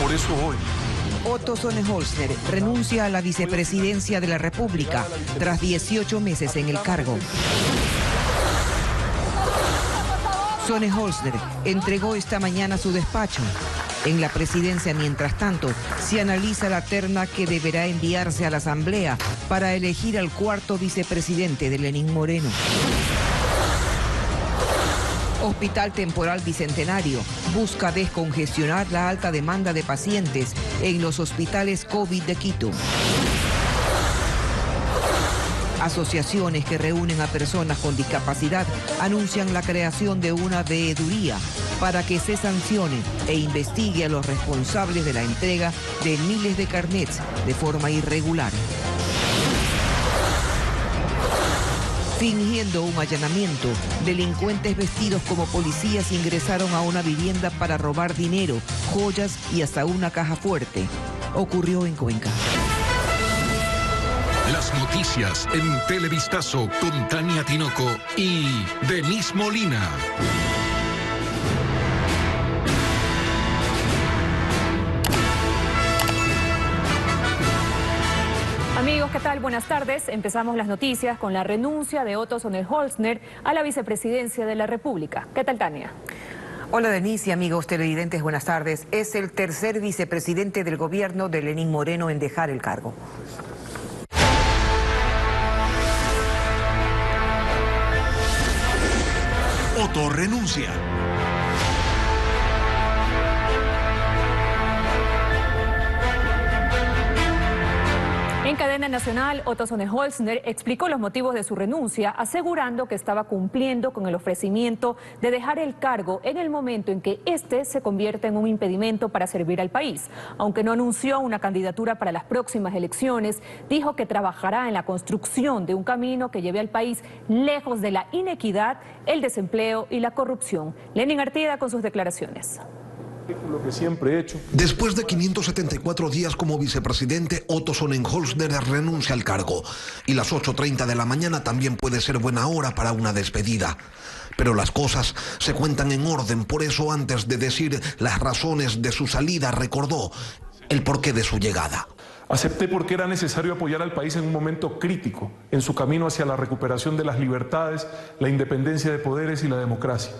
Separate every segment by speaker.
Speaker 1: Por eso hoy,
Speaker 2: Otto Sonnenholzner renuncia a la vicepresidencia de la República tras 18 meses en el cargo. Sonnenholzner entregó esta mañana su despacho. En la presidencia, mientras tanto, se analiza la terna que deberá enviarse a la Asamblea para elegir al cuarto vicepresidente de Lenín Moreno. Hospital Temporal Bicentenario busca descongestionar la alta demanda de pacientes en los hospitales COVID de Quito. Asociaciones que reúnen a personas con discapacidad anuncian la creación de una veeduría para que se sancione e investigue a los responsables de la entrega de miles de carnets de forma irregular. Fingiendo un allanamiento, delincuentes vestidos como policías ingresaron a una vivienda para robar dinero, joyas y hasta una caja fuerte. Ocurrió en Cuenca.
Speaker 3: Las noticias en Televistazo con Tania Tinoco y Denise Molina.
Speaker 4: Amigos, ¿qué tal? Buenas tardes. Empezamos las noticias con la renuncia de Otto Sonnenholzner a la vicepresidencia de la República. ¿Qué tal, Tania?
Speaker 2: Hola Denise y amigos televidentes, buenas tardes. Es el tercer vicepresidente del gobierno de Lenín Moreno en dejar el cargo.
Speaker 3: Otto renuncia.
Speaker 4: En cadena nacional, Otto Sonnenholzner explicó los motivos de su renuncia, asegurando que estaba cumpliendo con el ofrecimiento de dejar el cargo en el momento en que este se convierta en un impedimento para servir al país. Aunque no anunció una candidatura para las próximas elecciones, dijo que trabajará en la construcción de un camino que lleve al país lejos de la inequidad, el desempleo y la corrupción. Lenin Artieda con sus declaraciones.
Speaker 1: lo que siempre he hecho.
Speaker 5: Después de 574 días como vicepresidente, Otto Sonnenholzner renuncia al cargo. Y las 8:30 de la mañana también puede ser buena hora para una despedida. Pero las cosas se cuentan en orden, por eso antes de decir las razones de su salida, recordó el porqué de su llegada.
Speaker 1: Acepté porque era necesario apoyar al país en un momento crítico, en su camino hacia la recuperación de las libertades, la independencia de poderes y la democracia.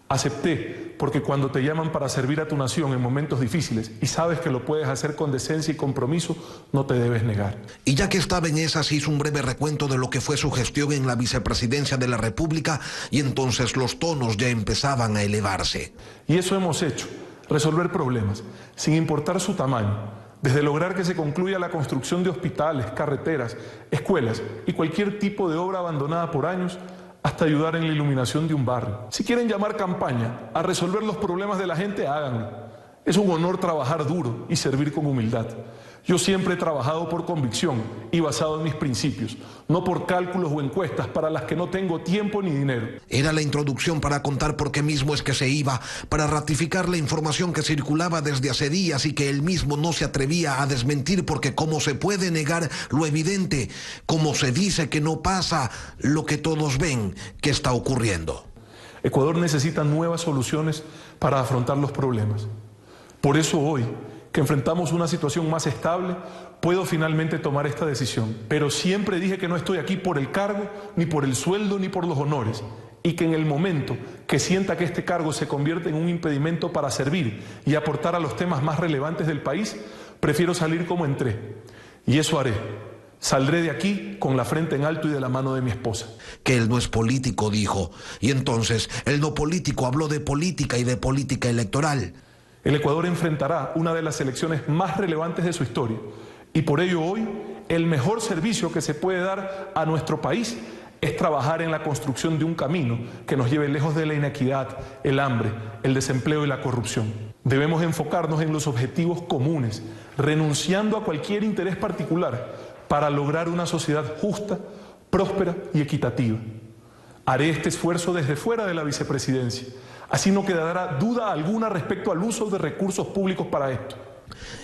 Speaker 1: Acepté porque cuando te llaman para servir a tu nación en momentos difíciles y sabes que lo puedes hacer con decencia y compromiso, no te debes negar.
Speaker 5: Y ya que estaba en esas, hizo un breve recuento de lo que fue su gestión en la vicepresidencia de la República y entonces los tonos ya empezaban a elevarse.
Speaker 1: Y eso hemos hecho, resolver problemas, sin importar su tamaño. Desde lograr que se concluya la construcción de hospitales, carreteras, escuelas y cualquier tipo de obra abandonada por años, hasta ayudar en la iluminación de un barrio. Si quieren llamar campaña a resolver los problemas de la gente, háganlo. Es un honor trabajar duro y servir con humildad. Yo siempre he trabajado por convicción y basado en mis principios, no por cálculos o encuestas para las que no tengo tiempo ni dinero.
Speaker 5: Era la introducción para contar por qué mismo es que se iba, para ratificar la información que circulaba desde hace días y que él mismo no se atrevía a desmentir, porque cómo se puede negar lo evidente, cómo se dice que no pasa lo que todos ven que está ocurriendo.
Speaker 1: Ecuador necesita nuevas soluciones para afrontar los problemas. Por eso hoy, que enfrentamos una situación más estable, puedo finalmente tomar esta decisión. Pero siempre dije que no estoy aquí por el cargo, ni por el sueldo, ni por los honores. Y que en el momento que sienta que este cargo se convierte en un impedimento para servir y aportar a los temas más relevantes del país, prefiero salir como entré. Y eso haré. Saldré de aquí con la frente en alto y de la mano de mi esposa.
Speaker 5: Que él no es político, dijo. Y entonces, el no político habló de política y de política electoral.
Speaker 1: El Ecuador enfrentará una de las elecciones más relevantes de su historia y por ello hoy el mejor servicio que se puede dar a nuestro país es trabajar en la construcción de un camino que nos lleve lejos de la inequidad, el hambre, el desempleo y la corrupción. Debemos enfocarnos en los objetivos comunes, renunciando a cualquier interés particular para lograr una sociedad justa, próspera y equitativa. Haré este esfuerzo desde fuera de la vicepresidencia. Así no quedará duda alguna respecto al uso de recursos públicos para esto.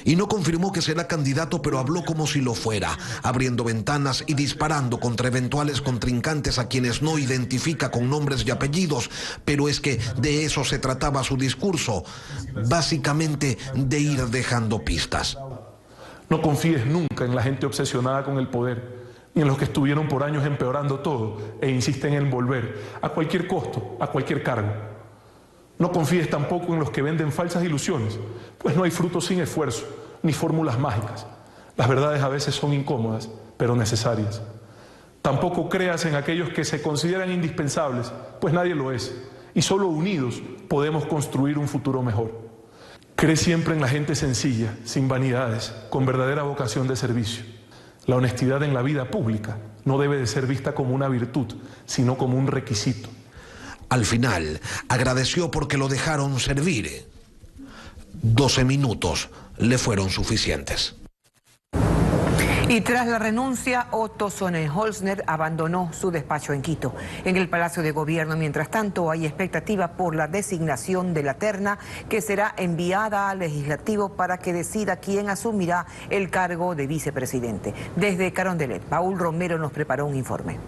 Speaker 5: Y no confirmó que será candidato, pero habló como si lo fuera, abriendo ventanas y disparando contra eventuales contrincantes a quienes no identifica con nombres y apellidos, pero es que de eso se trataba su discurso, básicamente de ir dejando pistas.
Speaker 1: No confíes nunca en la gente obsesionada con el poder, ni en los que estuvieron por años empeorando todo e insisten en volver, a cualquier costo, a cualquier cargo. No confíes tampoco en los que venden falsas ilusiones, pues no hay fruto sin esfuerzo, ni fórmulas mágicas. Las verdades a veces son incómodas, pero necesarias. Tampoco creas en aquellos que se consideran indispensables, pues nadie lo es, y solo unidos podemos construir un futuro mejor. Cree siempre en la gente sencilla, sin vanidades, con verdadera vocación de servicio. La honestidad en la vida pública no debe de ser vista como una virtud, sino como un requisito.
Speaker 5: Al final, agradeció porque lo dejaron servir. 12 minutos le fueron suficientes.
Speaker 2: Y tras la renuncia, Otto Sonnenholzner abandonó su despacho en Quito. En el Palacio de Gobierno, mientras tanto, hay expectativa por la designación de la terna que será enviada al Legislativo para que decida quién asumirá el cargo de vicepresidente. Desde Carondelet, Paul Romero nos preparó un informe.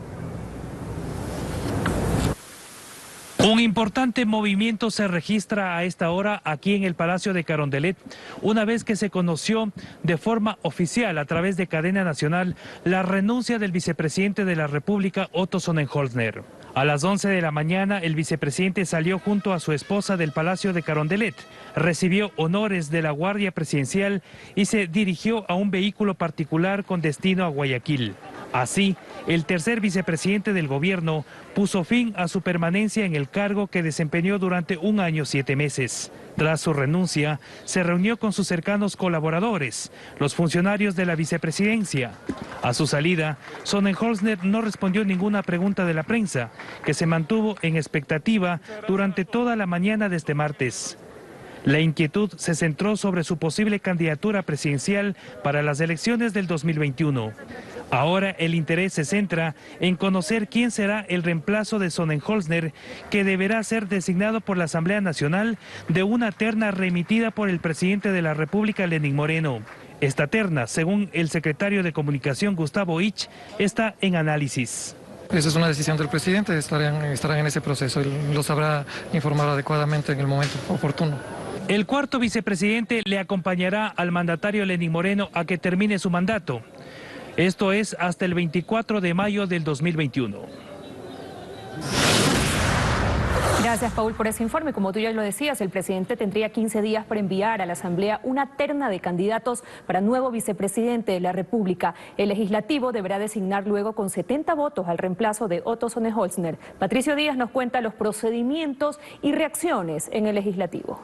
Speaker 6: Un importante movimiento se registra a esta hora aquí en el Palacio de Carondelet, una vez que se conoció de forma oficial a través de cadena nacional la renuncia del vicepresidente de la República, Otto Sonnenholzner. A las 11 de la mañana, el vicepresidente salió junto a su esposa del Palacio de Carondelet, recibió honores de la Guardia Presidencial y se dirigió a un vehículo particular con destino a Guayaquil. Así, el tercer vicepresidente del gobierno puso fin a su permanencia en el cargo que desempeñó durante 1 año 7 meses. Tras su renuncia, se reunió con sus cercanos colaboradores, los funcionarios de la vicepresidencia. A su salida, Sonnenholzner no respondió ninguna pregunta de la prensa, que se mantuvo en expectativa durante toda la mañana de este martes. La inquietud se centró sobre su posible candidatura presidencial para las elecciones del 2021. Ahora el interés se centra en conocer quién será el reemplazo de Sonnenholzner, que deberá ser designado por la Asamblea Nacional de una terna remitida por el presidente de la República, Lenín Moreno. Esta terna, según el secretario de Comunicación, Gustavo Ich, está en análisis.
Speaker 7: Esa es una decisión del presidente, estarán en ese proceso, él lo sabrá informar adecuadamente en el momento oportuno.
Speaker 6: El cuarto vicepresidente le acompañará al mandatario Lenín Moreno a que termine su mandato. Esto es hasta el 24 de mayo del 2021.
Speaker 4: Gracias, Paul, por ese informe. Como tú ya lo decías, el presidente tendría 15 días para enviar a la Asamblea una terna de candidatos para nuevo vicepresidente de la República. El legislativo deberá designar luego con 70 votos al reemplazo de Otto Sonnenholzner. Patricio Díaz nos cuenta los procedimientos y reacciones en el legislativo.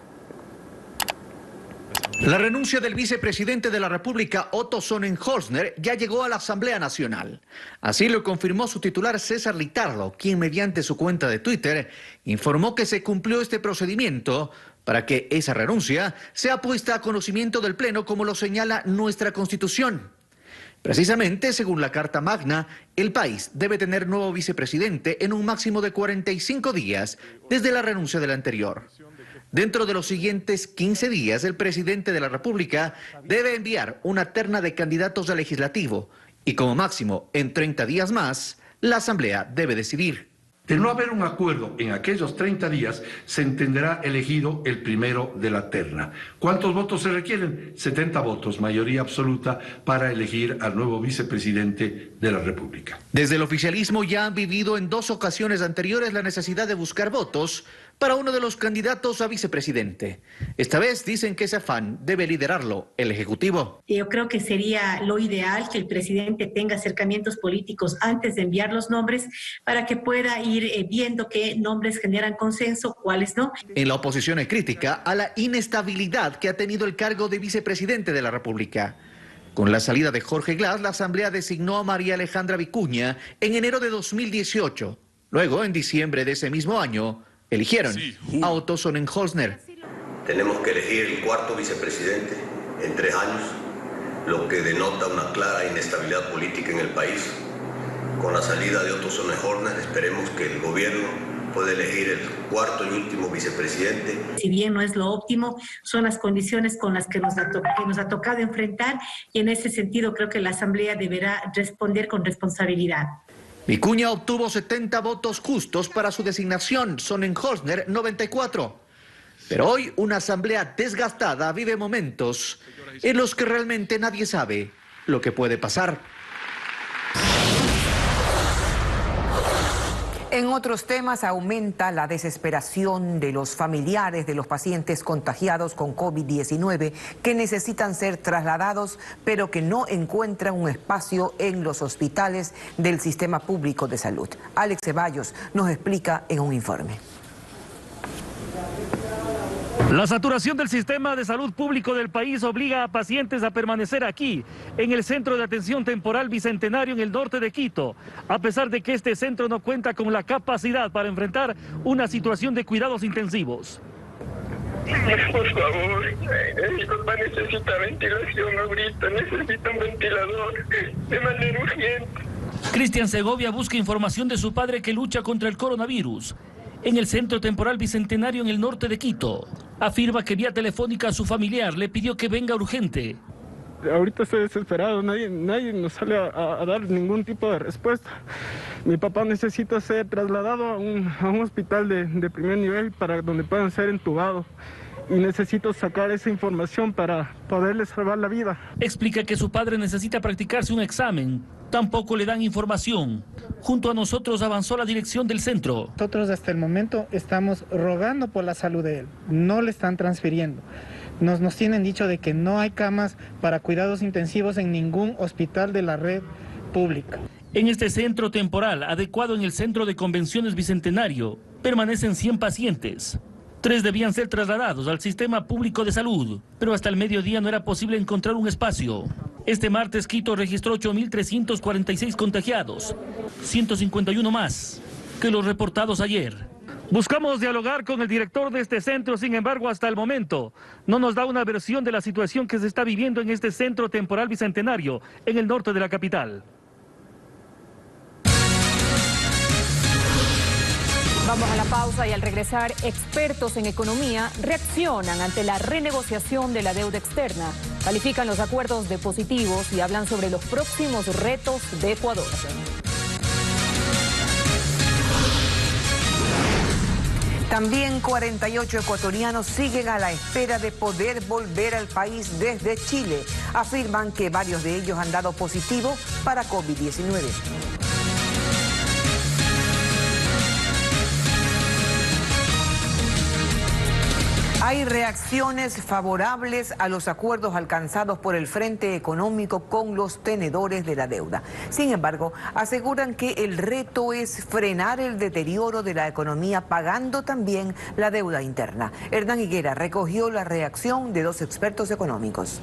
Speaker 8: La renuncia del vicepresidente de la República, Otto Sonnenholzner, ya llegó a la Asamblea Nacional. Así lo confirmó su titular César Litardo, quien mediante su cuenta de Twitter informó que se cumplió este procedimiento para que esa renuncia sea puesta a conocimiento del Pleno, como lo señala nuestra Constitución. Precisamente, según la Carta Magna, el país debe tener nuevo vicepresidente en un máximo de 45 días desde la renuncia del anterior. Dentro de los siguientes 15 días, el presidente de la República debe enviar una terna de candidatos al legislativo y como máximo en 30 días más, la Asamblea debe decidir.
Speaker 9: De no haber un acuerdo en aquellos 30 días, se entenderá elegido el primero de la terna. ¿Cuántos votos se requieren? 70 votos, mayoría absoluta, para elegir al nuevo vicepresidente de la República.
Speaker 8: Desde el oficialismo ya han vivido en 2 ocasiones anteriores la necesidad de buscar votos para uno de los candidatos a vicepresidente. Esta vez dicen que ese afán debe liderarlo el Ejecutivo.
Speaker 10: Yo creo que sería lo ideal que el presidente tenga acercamientos políticos antes de enviar los nombres para que pueda ir viendo qué nombres generan consenso, cuáles no.
Speaker 8: En la oposición hay crítica a la inestabilidad que ha tenido el cargo de vicepresidente de la República. Con la salida de Jorge Glass, la Asamblea designó a María Alejandra Vicuña en enero de 2018. Luego, en diciembre de ese mismo año, eligieron a Otto Sonnenholzner.
Speaker 11: Tenemos que elegir el cuarto vicepresidente en 3 años, lo que denota una clara inestabilidad política en el país. Con la salida de Otto Sonnenholzner esperemos que el gobierno puede elegir el cuarto y último vicepresidente.
Speaker 10: Si bien no es lo óptimo, son las condiciones con las que nos ha tocado enfrentar, y en ese sentido creo que la Asamblea deberá responder con responsabilidad.
Speaker 8: Vicuña obtuvo 70 votos justos para su designación, Sonnenholzner 94. Pero hoy una asamblea desgastada vive momentos en los que realmente nadie sabe lo que puede pasar.
Speaker 2: En otros temas, aumenta la desesperación de los familiares de los pacientes contagiados con COVID-19 que necesitan ser trasladados, pero que no encuentran un espacio en los hospitales del sistema público de salud. Alex Ceballos nos explica en un informe.
Speaker 6: La saturación del sistema de salud público del país obliga a pacientes a permanecer aquí, en el Centro de Atención Temporal Bicentenario en el norte de Quito, a pesar de que este centro no cuenta con la capacidad para enfrentar una situación de cuidados intensivos.
Speaker 12: Por favor, mi papá necesita ventilación ahorita, necesita un ventilador de manera urgente.
Speaker 6: Cristian Segovia busca información de su padre que lucha contra el coronavirus en el Centro Temporal Bicentenario en el norte de Quito. Afirma que vía telefónica a su familiar le pidió que venga urgente.
Speaker 13: Ahorita estoy desesperado, nadie nos sale a dar ningún tipo de respuesta. Mi papá necesita ser trasladado a un hospital de primer nivel para donde puedan ser entubados. Y necesito sacar esa información para poderle salvar la vida.
Speaker 6: Explica que su padre necesita practicarse un examen. Tampoco le dan información. Junto a nosotros avanzó la dirección del centro.
Speaker 14: Nosotros hasta el momento estamos rogando por la salud de él. No le están transfiriendo. Nos tienen dicho de que no hay camas para cuidados intensivos en ningún hospital de la red pública.
Speaker 6: En este centro temporal, adecuado en el Centro de Convenciones Bicentenario, permanecen 100 pacientes. 3 debían ser trasladados al sistema público de salud, pero hasta el mediodía no era posible encontrar un espacio. Este martes Quito registró 8.346 contagiados, 151 más que los reportados ayer. Buscamos dialogar con el director de este centro, sin embargo, hasta el momento no nos da una versión de la situación que se está viviendo en este Centro Temporal Bicentenario, en el norte de la capital.
Speaker 4: Vamos a la pausa y al regresar, expertos en economía reaccionan ante la renegociación de la deuda externa, califican los acuerdos de positivos y hablan sobre los próximos retos de Ecuador.
Speaker 2: También 48 ecuatorianos siguen a la espera de poder volver al país desde Chile. Afirman que varios de ellos han dado positivo para COVID-19. Hay reacciones favorables a los acuerdos alcanzados por el Frente Económico con los tenedores de la deuda. Sin embargo, aseguran que el reto es frenar el deterioro de la economía pagando también la deuda interna. Hernán Higuera recogió la reacción de 2 expertos económicos.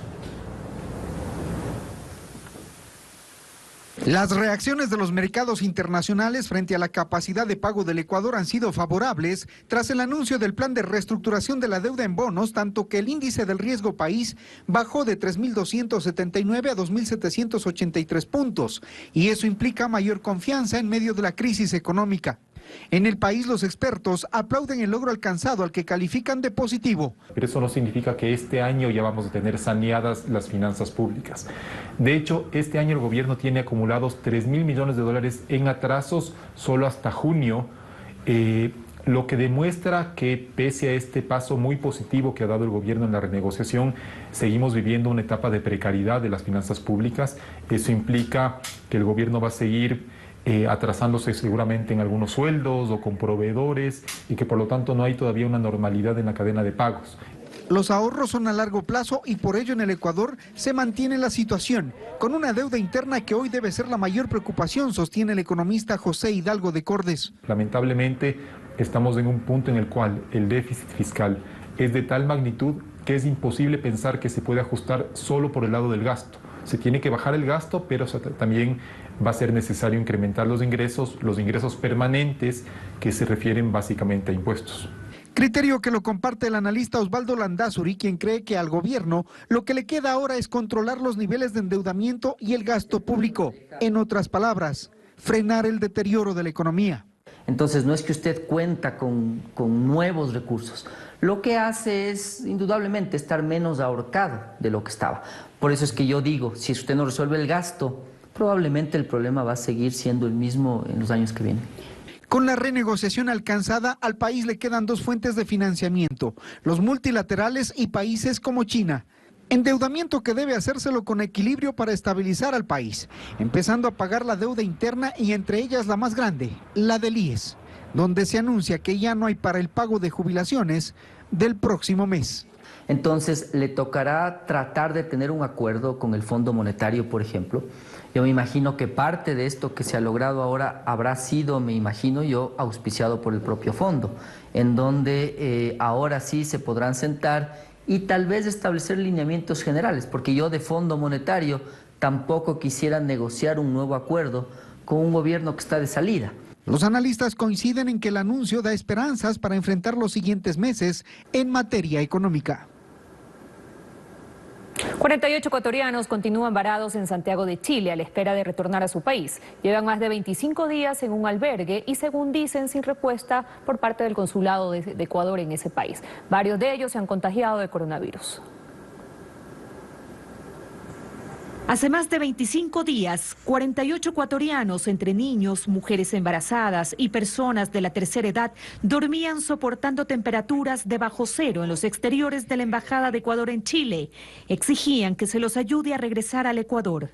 Speaker 15: Las reacciones de los mercados internacionales frente a la capacidad de pago del Ecuador han sido favorables tras el anuncio del plan de reestructuración de la deuda en bonos, tanto que el índice del riesgo país bajó de 3.279 a 2.783 puntos, y eso implica mayor confianza en medio de la crisis económica. En el país, los expertos aplauden el logro alcanzado, al que califican de positivo.
Speaker 16: Pero eso no significa que este año ya vamos a tener saneadas las finanzas públicas. De hecho, este año el gobierno tiene acumulados 3.000 millones de dólares en atrasos solo hasta junio, lo que demuestra que pese a este paso muy positivo que ha dado el gobierno en la renegociación, seguimos viviendo una etapa de precariedad de las finanzas públicas. Eso implica que el gobierno va a seguir atrasándose seguramente en algunos sueldos o con proveedores, y que por lo tanto no hay todavía una normalidad en la cadena de pagos.
Speaker 15: Los ahorros son a largo plazo y por ello en el Ecuador se mantiene la situación, con una deuda interna que hoy debe ser la mayor preocupación, sostiene el economista José Hidalgo de Cordes.
Speaker 16: Lamentablemente estamos en un punto en el cual el déficit fiscal es de tal magnitud que es imposible pensar que se puede ajustar solo por el lado del gasto. Se tiene que bajar el gasto, pero también va a ser necesario incrementar los ingresos permanentes, que se refieren básicamente a impuestos.
Speaker 15: Criterio que lo comparte el analista Osvaldo Landázuri, quien cree que al gobierno lo que le queda ahora es controlar los niveles de endeudamiento y el gasto público. En otras palabras, frenar el deterioro de la economía.
Speaker 17: Entonces no es que usted cuenta con nuevos recursos. Lo que hace es indudablemente estar menos ahorcado de lo que estaba. Por eso es que yo digo, si usted no resuelve el gasto, probablemente el problema va a seguir siendo el mismo en los años que vienen.
Speaker 15: Con la renegociación alcanzada, al país le quedan dos fuentes de financiamiento, los multilaterales y países como China. Endeudamiento que debe hacérselo con equilibrio para estabilizar al país, empezando a pagar la deuda interna y entre ellas la más grande, la del IES, donde se anuncia que ya no hay para el pago de jubilaciones del próximo mes.
Speaker 17: Entonces le tocará tratar de tener un acuerdo con el Fondo Monetario, por ejemplo. Yo me imagino que parte de esto que se ha logrado ahora habrá sido, me imagino yo, auspiciado por el propio fondo, en donde ahora sí se podrán sentar y tal vez establecer lineamientos generales, porque yo de Fondo Monetario tampoco quisiera negociar un nuevo acuerdo con un gobierno que está de salida.
Speaker 15: Los analistas coinciden en que el anuncio da esperanzas para enfrentar los siguientes meses en materia económica.
Speaker 4: 48 ecuatorianos continúan varados en Santiago de Chile a la espera de retornar a su país. Llevan más de 25 días en un albergue y, según dicen, sin respuesta por parte del consulado de Ecuador en ese país. Varios de ellos se han contagiado de coronavirus. Hace más de 25 días, 48 ecuatorianos, entre niños, mujeres embarazadas y personas de la tercera edad, dormían soportando temperaturas de bajo cero en los exteriores de la Embajada de Ecuador en Chile. Exigían que se los ayude a regresar al Ecuador.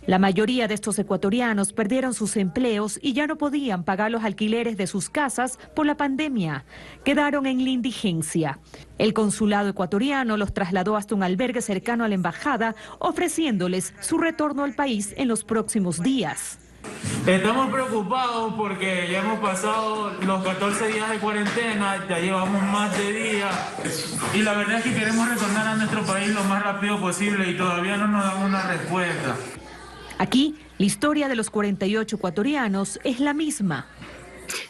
Speaker 4: La mayoría de estos ecuatorianos perdieron sus empleos y ya no podían pagar los alquileres de sus casas por la pandemia. Quedaron en la indigencia. El consulado ecuatoriano los trasladó hasta un albergue cercano a la embajada, ofreciéndoles su retorno al país en los próximos días.
Speaker 18: Estamos preocupados porque ya hemos pasado los 14 días de cuarentena, ya llevamos más de días y la verdad es que queremos retornar a nuestro país lo más rápido posible y todavía no nos dan una respuesta.
Speaker 4: Aquí, la historia de los 48 ecuatorianos es la misma.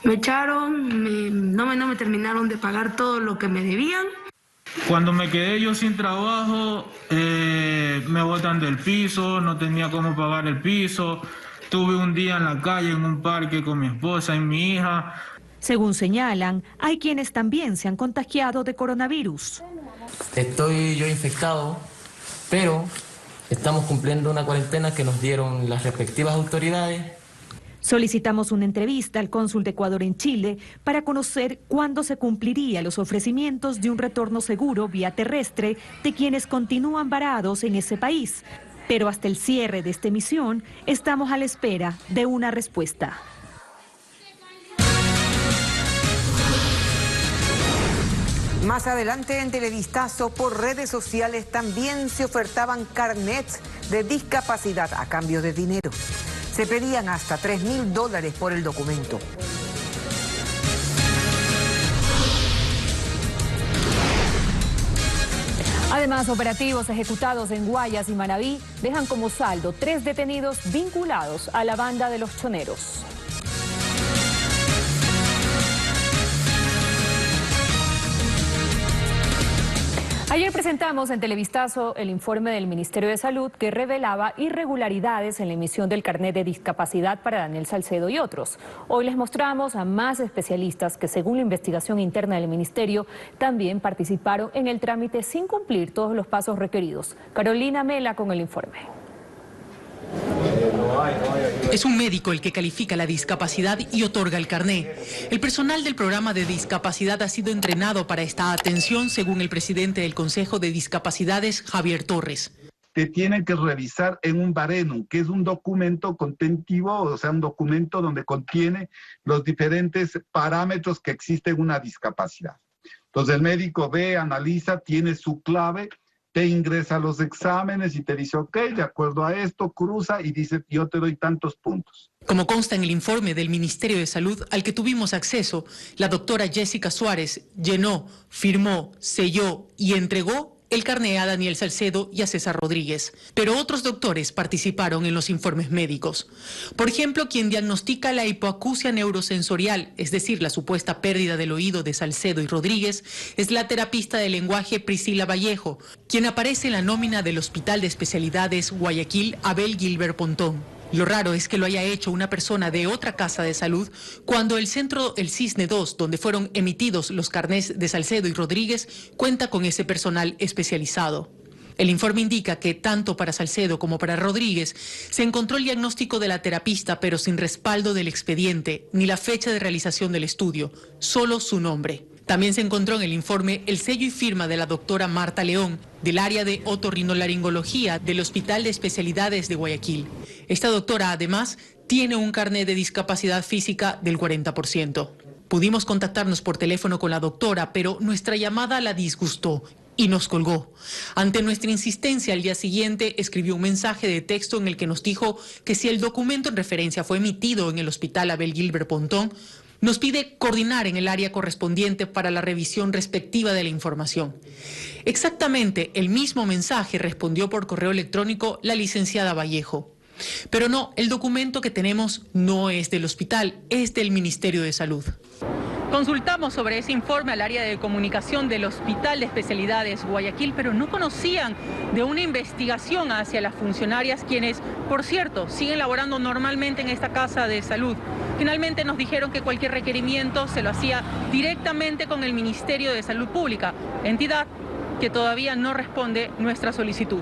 Speaker 19: Me echaron, no me terminaron de pagar todo lo que me debían.
Speaker 18: Cuando me quedé yo sin trabajo, me botan del piso, no tenía cómo pagar el piso. Tuve un día en la calle, en un parque con mi esposa y mi hija.
Speaker 4: Según señalan, hay quienes también se han contagiado de coronavirus.
Speaker 20: Estoy yo infectado, pero estamos cumpliendo una cuarentena que nos dieron las respectivas autoridades.
Speaker 4: Solicitamos una entrevista al cónsul de Ecuador en Chile para conocer cuándo se cumplirían los ofrecimientos de un retorno seguro vía terrestre de quienes continúan varados en ese país. Pero hasta el cierre de esta emisión estamos a la espera de una respuesta.
Speaker 2: Más adelante en Televistazo, por redes sociales también se ofertaban carnets de discapacidad a cambio de dinero. Se pedían hasta $3.000 por el documento.
Speaker 4: Además, operativos ejecutados en Guayas y Manabí dejan como saldo 3 detenidos vinculados a la banda de los choneros. Ayer presentamos en Televistazo el informe del Ministerio de Salud que revelaba irregularidades en la emisión del carnet de discapacidad para Daniel Salcedo y otros. Hoy les mostramos a más especialistas que, según la investigación interna del Ministerio, también participaron en el trámite sin cumplir todos los pasos requeridos. Carolina Mela con el informe.
Speaker 21: Es un médico el que califica la discapacidad y otorga el carné. El personal del programa de discapacidad ha sido entrenado para esta atención, según el presidente del Consejo de Discapacidades, Javier Torres.
Speaker 22: Te tienen que revisar en un Barenum, que es un documento contentivo, o sea, un documento donde contiene los diferentes parámetros que existen en una discapacidad. Entonces el médico ve, analiza, tiene su clave, te ingresa a los exámenes y te dice, ok, de acuerdo a esto, cruza y dice, yo te doy tantos puntos.
Speaker 21: Como consta en el informe del Ministerio de Salud al que tuvimos acceso, la doctora Jessica Suárez llenó, firmó, selló y entregó el carné a Daniel Salcedo y a César Rodríguez. Pero otros doctores participaron en los informes médicos. Por ejemplo, quien diagnostica la hipoacusia neurosensorial, es decir, la supuesta pérdida del oído de Salcedo y Rodríguez, es la terapista de lenguaje Priscila Vallejo, quien aparece en la nómina del Hospital de Especialidades Guayaquil Abel Gilbert Pontón. Lo raro es que lo haya hecho una persona de otra casa de salud cuando el centro El Cisne 2, donde fueron emitidos los carnés de Salcedo y Rodríguez, cuenta con ese personal especializado. El informe indica que tanto para Salcedo como para Rodríguez se encontró el diagnóstico de la terapista, pero sin respaldo del expediente ni la fecha de realización del estudio, solo su nombre. También se encontró en el informe el sello y firma de la doctora Marta León, del área de otorrinolaringología del Hospital de Especialidades de Guayaquil. Esta doctora, además, tiene un carnet de discapacidad física del 40%. Pudimos contactarnos por teléfono con la doctora, pero nuestra llamada la disgustó y nos colgó. Ante nuestra insistencia, al día siguiente escribió un mensaje de texto en el que nos dijo que si el documento en referencia fue emitido en el Hospital Abel Gilbert Pontón, nos pide coordinar en el área correspondiente para la revisión respectiva de la información. Exactamente el mismo mensaje respondió por correo electrónico la licenciada Vallejo. Pero no, el documento que tenemos no es del hospital, es del Ministerio de Salud. Consultamos sobre ese informe al área de comunicación del Hospital de Especialidades Guayaquil, pero no conocían de una investigación hacia las funcionarias, quienes, por cierto, siguen laborando normalmente en esta casa de salud. Finalmente nos dijeron que cualquier requerimiento se lo hacía directamente con el Ministerio de Salud Pública, entidad que todavía no responde nuestra solicitud.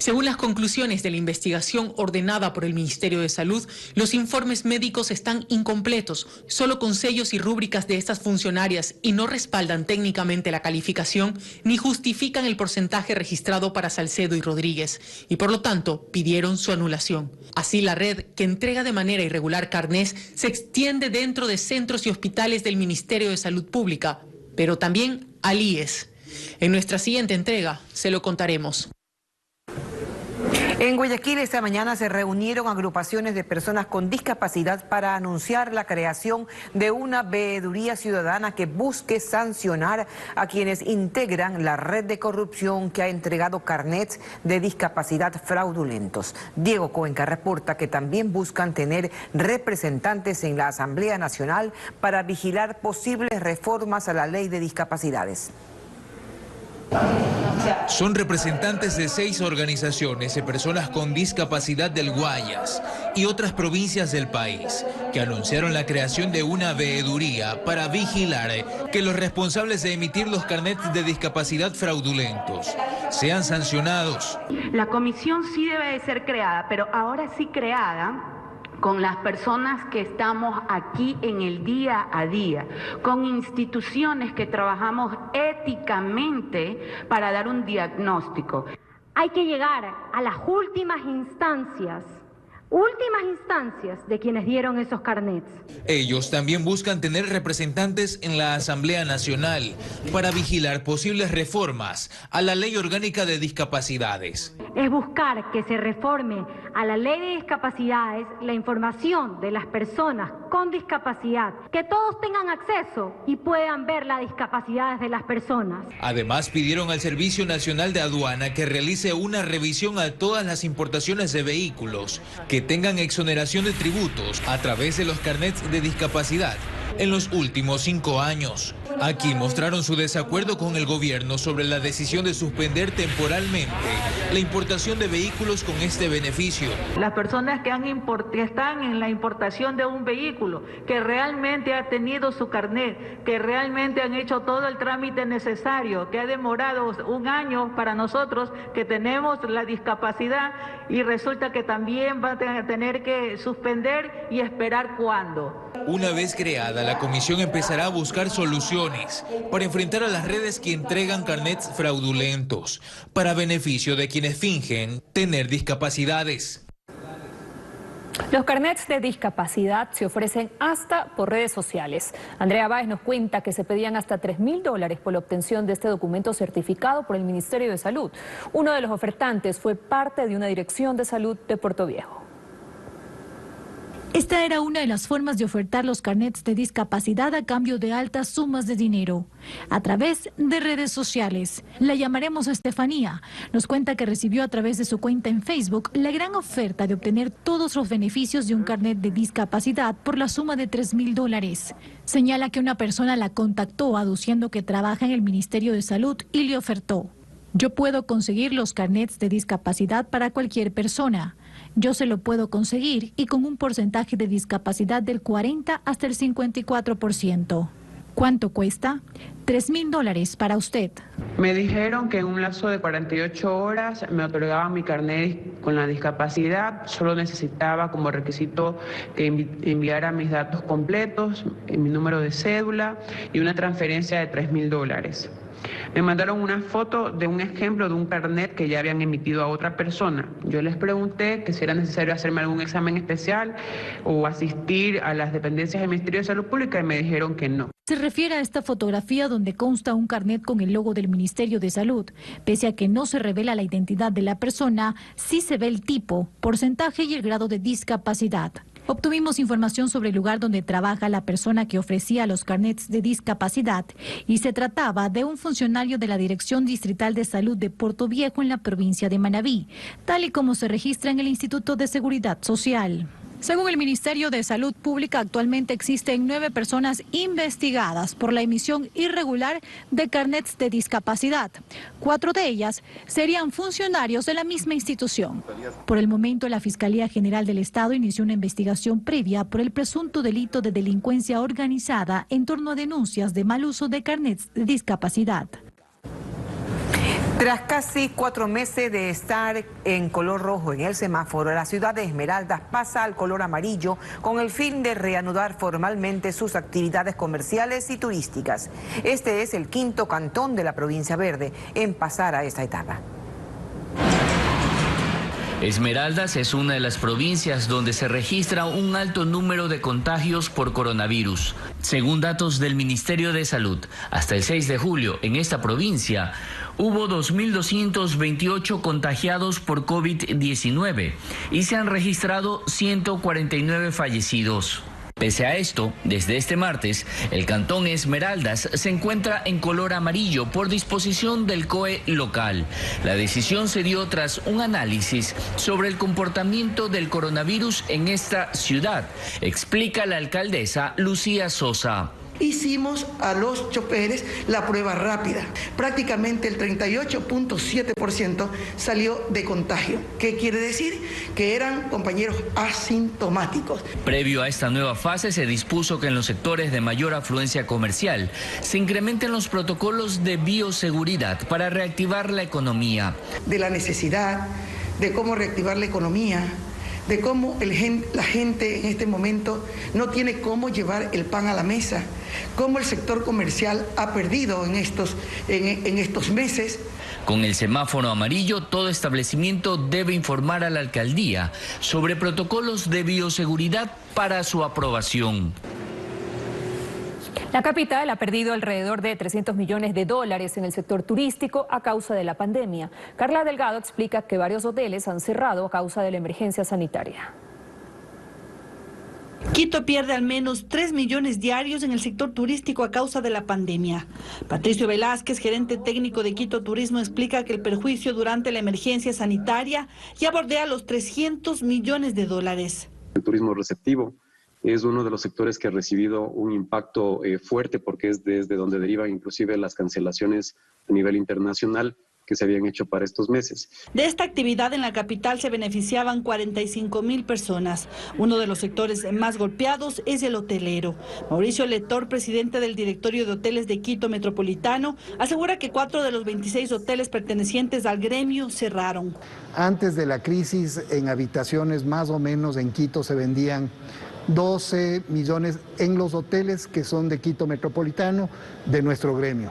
Speaker 21: Según las conclusiones de la investigación ordenada por el Ministerio de Salud, los informes médicos están incompletos, solo con sellos y rúbricas de estas funcionarias, y no respaldan técnicamente la calificación ni justifican el porcentaje registrado para Salcedo y Rodríguez, y por lo tanto pidieron su anulación. Así, la red que entrega de manera irregular carnés se extiende dentro de centros y hospitales del Ministerio de Salud Pública, pero también al IES. En nuestra siguiente entrega se lo contaremos.
Speaker 2: En Guayaquil esta mañana se reunieron agrupaciones de personas con discapacidad para anunciar la creación de una veeduría ciudadana que busque sancionar a quienes integran la red de corrupción que ha entregado carnets de discapacidad fraudulentos. Diego Cuenca reporta que también buscan tener representantes en la Asamblea Nacional para vigilar posibles reformas a la ley de discapacidades.
Speaker 1: Son representantes de 6 organizaciones de personas con discapacidad del Guayas y otras provincias del país que anunciaron la creación de una veeduría para vigilar que los responsables de emitir los carnets de discapacidad fraudulentos sean sancionados.
Speaker 3: La comisión sí debe de ser creada, pero ahora sí creada con las personas que estamos aquí en el día a día, con instituciones que trabajamos éticamente para dar un diagnóstico.
Speaker 23: Hay que llegar a las últimas instancias de quienes dieron esos carnets.
Speaker 1: Ellos también buscan tener representantes en la Asamblea Nacional para vigilar posibles reformas a la Ley Orgánica de Discapacidades.
Speaker 23: Es buscar que se reforme a la Ley de Discapacidades la información de las personas con discapacidad, que todos tengan acceso y puedan ver las discapacidades de las personas.
Speaker 1: Además, pidieron al Servicio Nacional de Aduana que realice una revisión a todas las importaciones de vehículos que tengan exoneración de tributos a través de los carnets de discapacidad en los últimos 5 años. Aquí mostraron su desacuerdo con el gobierno sobre la decisión de suspender temporalmente la importación de vehículos con este beneficio.
Speaker 24: Las personas que están en la importación de un vehículo, que realmente ha tenido su carnet, que realmente han hecho todo el trámite necesario, que ha demorado 1 año para nosotros que tenemos la discapacidad, y resulta que también van a tener que suspender y esperar cuándo.
Speaker 1: Una vez creada, la comisión empezará a buscar soluciones para enfrentar a las redes que entregan carnets fraudulentos para beneficio de quienes fingen tener discapacidades.
Speaker 4: Los carnets de discapacidad se ofrecen hasta por redes sociales. Andrea Báez nos cuenta que se pedían hasta $3.000 por la obtención de este documento certificado por el Ministerio de Salud. Uno de los ofertantes fue parte de una dirección de salud de Puerto Viejo.
Speaker 25: Esta era una de las formas de ofertar los carnets de discapacidad a cambio de altas sumas de dinero, a través de redes sociales. La llamaremos Estefanía. Nos cuenta que recibió a través de su cuenta en Facebook la gran oferta de obtener todos los beneficios de un carnet de discapacidad por la suma de $3.000. Señala que una persona la contactó aduciendo que trabaja en el Ministerio de Salud y le ofertó: yo puedo conseguir los carnets de discapacidad para cualquier persona. Yo se lo puedo conseguir y con un porcentaje de discapacidad del 40 hasta el 54%. ¿Cuánto cuesta? $3.000 para usted.
Speaker 5: Me dijeron que en un lapso de 48 horas me otorgaban mi carnet con la discapacidad. Solo necesitaba como requisito que enviara mis datos completos, mi número de cédula y una transferencia de $3.000. Me mandaron una foto de un ejemplo de un carnet que ya habían emitido a otra persona. Yo les pregunté que si era necesario hacerme algún examen especial o asistir a las dependencias del Ministerio de Salud Pública y me dijeron que no.
Speaker 25: Se refiere a esta fotografía donde consta un carnet con el logo del Ministerio de Salud. Pese a que no se revela la identidad de la persona, sí se ve el tipo, porcentaje y el grado de discapacidad. Obtuvimos información sobre el lugar donde trabaja la persona que ofrecía los carnets de discapacidad y se trataba de un funcionario de la Dirección Distrital de Salud de Puerto Viejo en la provincia de Manabí, tal y como se registra en el Instituto de Seguridad Social. Según el Ministerio de Salud Pública, actualmente existen 9 personas investigadas por la emisión irregular de carnets de discapacidad. 4 de ellas serían funcionarios de la misma institución. Por el momento, la Fiscalía General del Estado inició una investigación previa por el presunto delito de delincuencia organizada en torno a denuncias de mal uso de carnets de discapacidad.
Speaker 2: Tras casi 4 meses de estar en color rojo en el semáforo, la ciudad de Esmeraldas pasa al color amarillo con el fin de reanudar formalmente sus actividades comerciales y turísticas. Este es el 5º cantón de la provincia verde en pasar a esta etapa.
Speaker 7: Esmeraldas es una de las provincias donde se registra un alto número de contagios por coronavirus. Según datos del Ministerio de Salud, hasta el 6 de julio en esta provincia hubo 2.228 contagiados por COVID-19 y se han registrado 149 fallecidos. Pese a esto, desde este martes, el cantón Esmeraldas se encuentra en color amarillo por disposición del COE local. La decisión se dio tras un análisis sobre el comportamiento del coronavirus en esta ciudad, explica la alcaldesa Lucía Sosa.
Speaker 9: Hicimos a los choferes la prueba rápida. Prácticamente el 38.7% salió de contagio. ¿Qué quiere decir? Que eran compañeros asintomáticos.
Speaker 7: Previo a esta nueva fase se dispuso que en los sectores de mayor afluencia comercial se incrementen los protocolos de bioseguridad para reactivar la economía.
Speaker 9: De la necesidad de cómo reactivar la economía, de cómo la gente en este momento no tiene cómo llevar el pan a la mesa, cómo el sector comercial ha perdido en estos meses.
Speaker 7: Con el semáforo amarillo, todo establecimiento debe informar a la alcaldía sobre protocolos de bioseguridad para su aprobación.
Speaker 4: La capital ha perdido alrededor de $300 millones en el sector turístico a causa de la pandemia. Carla Delgado explica que varios hoteles han cerrado a causa de la emergencia sanitaria.
Speaker 10: Quito pierde al menos 3 millones diarios en el sector turístico a causa de la pandemia. Patricio Velázquez, gerente técnico de Quito Turismo, explica que el perjuicio durante la emergencia sanitaria ya bordea los $300 millones.
Speaker 11: El turismo receptivo es uno de los sectores que ha recibido un impacto fuerte porque es desde donde derivan inclusive las cancelaciones a nivel internacional que se habían hecho para estos meses.
Speaker 10: De esta actividad en la capital se beneficiaban 45.000 personas. Uno de los sectores más golpeados es el hotelero. Mauricio Letor, presidente del directorio de hoteles de Quito Metropolitano, asegura que 4 de los 26 hoteles pertenecientes al gremio cerraron.
Speaker 26: Antes de la crisis, en habitaciones más o menos en Quito se vendían 12 millones en los hoteles que son de Quito Metropolitano de nuestro gremio.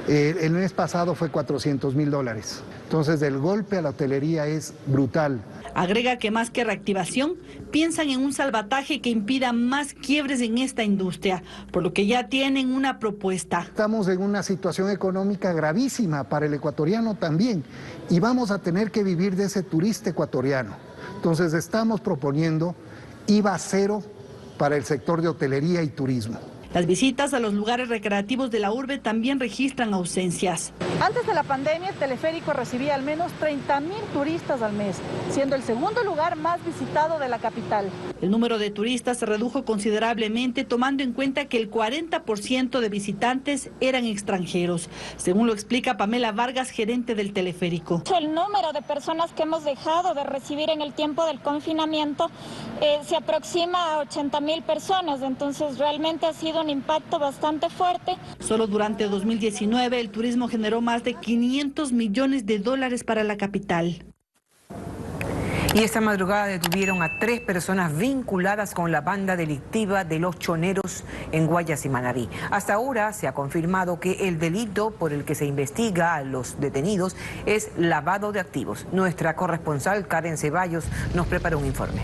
Speaker 26: El mes pasado fue $400.000. Entonces el golpe a la hotelería es brutal.
Speaker 10: Agrega que más que reactivación, piensan en un salvataje que impida más quiebres en esta industria, por lo que ya tienen una propuesta.
Speaker 26: Estamos en una situación económica gravísima para el ecuatoriano también y vamos a tener que vivir de ese turista ecuatoriano. Entonces estamos proponiendo IVA cero para el sector de hotelería y turismo.
Speaker 10: Las visitas a los lugares recreativos de la urbe también registran ausencias. Antes de la pandemia, el teleférico recibía al menos 30.000 turistas al mes, siendo el segundo lugar más visitado de la capital. El número de turistas se redujo considerablemente, tomando en cuenta que el 40% de visitantes eran extranjeros, según lo explica Pamela Vargas, gerente del teleférico.
Speaker 6: El número de personas que hemos dejado de recibir en el tiempo del confinamiento se aproxima a 80.000 personas, entonces realmente ha sido un impacto bastante fuerte.
Speaker 10: Solo durante 2019 el turismo generó más de $500 millones para la capital.
Speaker 2: Y esta madrugada detuvieron a 3 personas vinculadas con la banda delictiva de los choneros en Guayas y Manabí. Hasta ahora se ha confirmado que el delito por el que se investiga a los detenidos es lavado de activos. Nuestra corresponsal Karen Ceballos nos prepara un informe.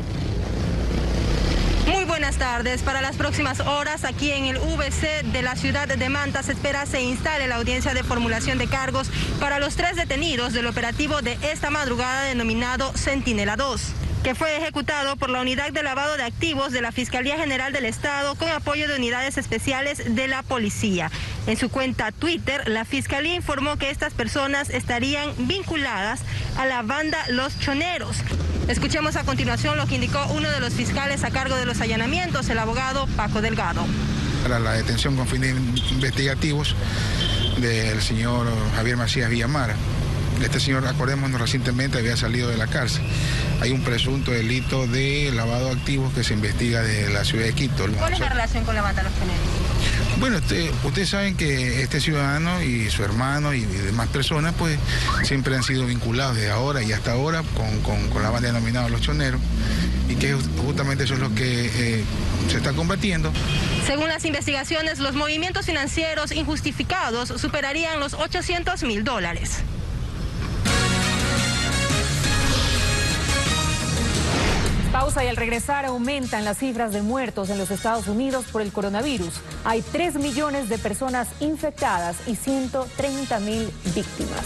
Speaker 8: Muy buenas tardes. Para las próximas horas, aquí en el VC de la ciudad de Manta, se espera se instale la audiencia de formulación de cargos para los 3 detenidos del operativo de esta madrugada denominado Centinela 2, que fue ejecutado por la Unidad de Lavado de Activos de la Fiscalía General del Estado con apoyo de unidades especiales de la policía. En su cuenta Twitter, la Fiscalía informó que estas personas estarían vinculadas a la banda Los Choneros. Escuchemos a continuación lo que indicó uno de los fiscales a cargo de los allanamientos, el abogado Paco Delgado.
Speaker 12: Para la detención con fines investigativos del señor Javier Macías Villamara. Este señor, acordémonos, recientemente había salido de la cárcel. Hay un presunto delito de lavado de activos que se investiga de la ciudad de Quito.
Speaker 8: ¿Cuál es la relación con la banda Los Choneros?
Speaker 12: Bueno, ustedes saben que este ciudadano y su hermano y demás personas pues siempre han sido vinculados desde ahora y hasta ahora con la banda denominada Los Choneros, y que justamente eso es lo que se está combatiendo.
Speaker 8: Según las investigaciones, los movimientos financieros injustificados superarían los $800.000.
Speaker 4: Pausa, y al regresar aumentan las cifras de muertos en los Estados Unidos por el coronavirus. Hay 3 millones de personas infectadas y 130.000 víctimas.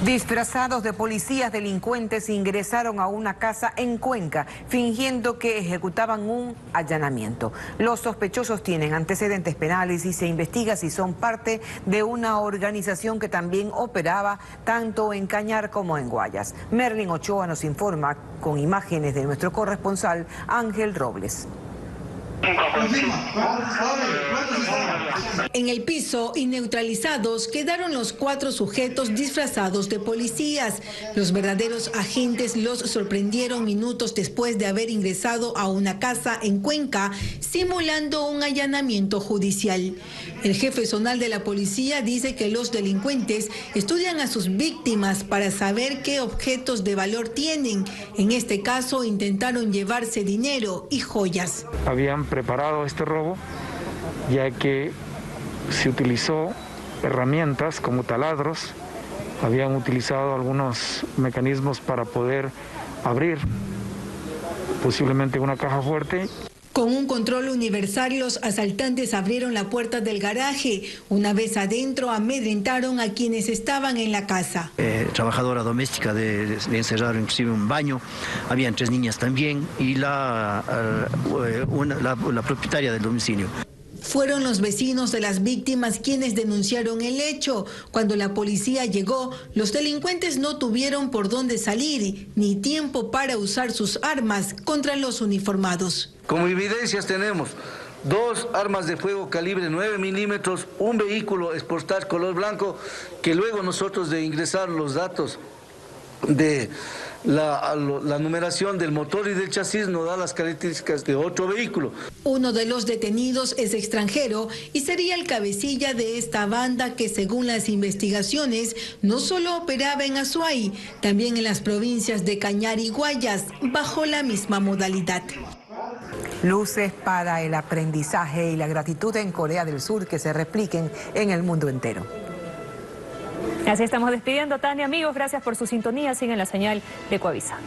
Speaker 2: Disfrazados de policías, delincuentes ingresaron a una casa en Cuenca, fingiendo que ejecutaban un allanamiento. Los sospechosos tienen antecedentes penales y se investiga si son parte de una organización que también operaba tanto en Cañar como en Guayas. Merlin Ochoa nos informa con imágenes de nuestro corresponsal Ángel Robles.
Speaker 13: En el piso y neutralizados quedaron los 4 sujetos disfrazados de policías. Los verdaderos agentes los sorprendieron minutos después de haber ingresado a una casa en Cuenca, simulando un allanamiento judicial. El jefe zonal de la policía dice que los delincuentes estudian a sus víctimas para saber qué objetos de valor tienen. En este caso intentaron llevarse dinero y joyas.
Speaker 14: Habían preparado este robo, ya que se utilizó herramientas como taladros, habían utilizado algunos mecanismos para poder abrir posiblemente una caja fuerte.
Speaker 13: Con un control universal, los asaltantes abrieron la puerta del garaje. Una vez adentro, amedrentaron a quienes estaban en la casa.
Speaker 16: Trabajadora doméstica de encerrar inclusive un baño, habían 3 niñas también y la propietaria del domicilio.
Speaker 13: Fueron los vecinos de las víctimas quienes denunciaron el hecho. Cuando la policía llegó, los delincuentes no tuvieron por dónde salir ni tiempo para usar sus armas contra los uniformados.
Speaker 27: Como evidencias tenemos 2 armas de fuego calibre 9 milímetros, un vehículo Sportage color blanco, que luego nosotros de ingresar los datos de la numeración del motor y del chasis nos da las características de otro vehículo.
Speaker 13: Uno de los detenidos es extranjero y sería el cabecilla de esta banda que, según las investigaciones, no solo operaba en Azuay, también en las provincias de Cañar y Guayas, bajo la misma modalidad.
Speaker 2: Luces para el aprendizaje y la gratitud en Corea del Sur que se repliquen en el mundo entero.
Speaker 4: Así estamos despidiendo, Tania. Amigos, gracias por su sintonía. Siguen la señal de Ecuavisa.